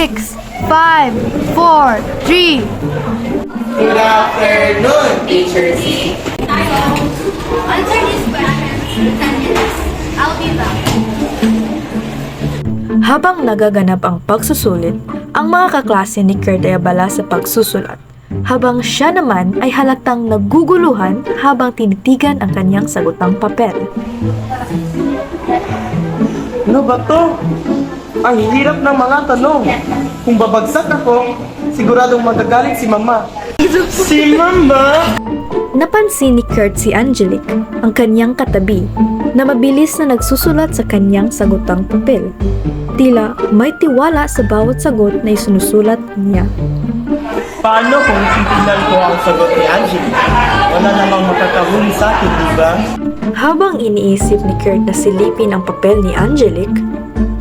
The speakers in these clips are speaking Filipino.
6, 5, 4, 3. Good afternoon, Teacher Z. Answer these questions in 10 minutes. I'll be back. Habang nagaganap ang pagsusulit, ang mga kaklase ni Kurt ay abala sa pagsusulat, habang siya naman ay halatang naguguluhan habang tinitigan ang kanyang sagutang papel. Ano ba to? Ang hirap ng mga tanong. Kung babagsak ako, siguradong magagalit si Mama. Si Mama? Napansin ni Kurt si Angelique, ang kanyang katabi, na mabilis na nagsusulat sa kanyang sagutang papel. Tila may tiwala sa bawat sagot na isinusulat niya. Paano kung titignan ko ang sagot ni Angelique? Wala namang makakahuli sa akin, di ba? Habang iniisip ni Kurt na silipin ang papel ni Angelique,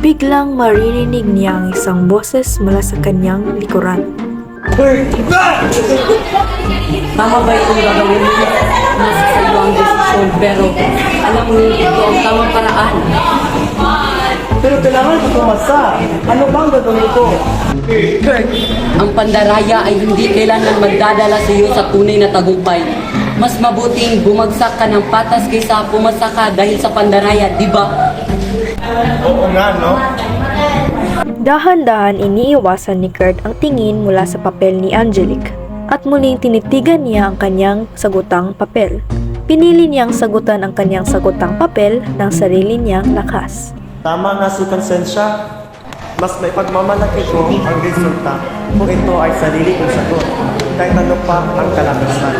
biglang maririnig niya ang isang boses mula sa kanyang likuran. Kurt! Tama ba itong gagawin mo? Nasa sa iyo ang desisyon, pero alam mo ito ang tamang paraan. Pero kailangan ko tumasa. Ano bang gagawin ko? Kurt, ang pandaraya ay hindi kailanman magdadala sa iyo sa tunay na tagumpay. Mas mabuting bumagsak ka ng patas kaysa pumasa ka dahil sa pandaraya, di ba? Oo nga, no? Dahan-dahan iniiwasan ni Kurt ang tingin mula sa papel ni Angelique at muling tinitigan niya ang kanyang sagutang papel. Pinili niyang sagutan ang kanyang sagutang papel ng sarili niyang lakas. Tama nga si Konsensya. Mas may pagmamalaki ko ang resulta kung ito ay sarili kong sagot. Kahit ano pa ang kalakasan.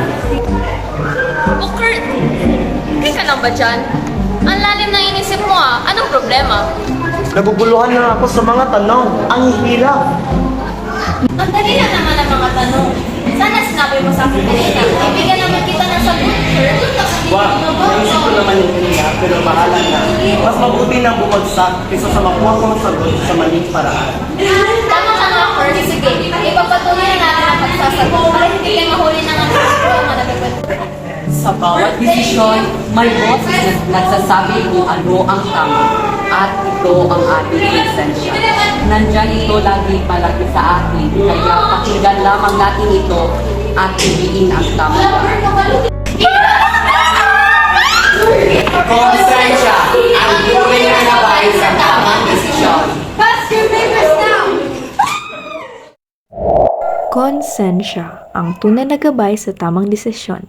Oh, Kurt! Okay ka lang ba dyan? Ang lalim ng inisip mo ah. Anong problema? Naguguluhan na ako sa mga tanong. Ang hirap. Ang dali lang naman ang mga tanong. Sana sinabi mo sa akin kanina. Ibigyan naman kita ng sagot. Wow, naisip ko naman yung kanina, pero bahala na. Mas mabuti na bumagsak kaysa sa makuha kong sagot sa maling paraan. Tama ka nga, Kurt. Sige, ipapatuloy na natin ang pagsasagot para hindi kayo mahuli ng ang Sa bawat desisyon, may boses na nagsasabi kung ano ang tama. At ito ang ating lisensya. Nandyan ito lagi palagi sa atin. Kaya pakinggan lamang natin ito at piliin ang tama. Konsensya, ang tunay na nabay sa tamang desisyon. Pass your papers now! Konsensya, ang tunay na gabay sa tamang desisyon.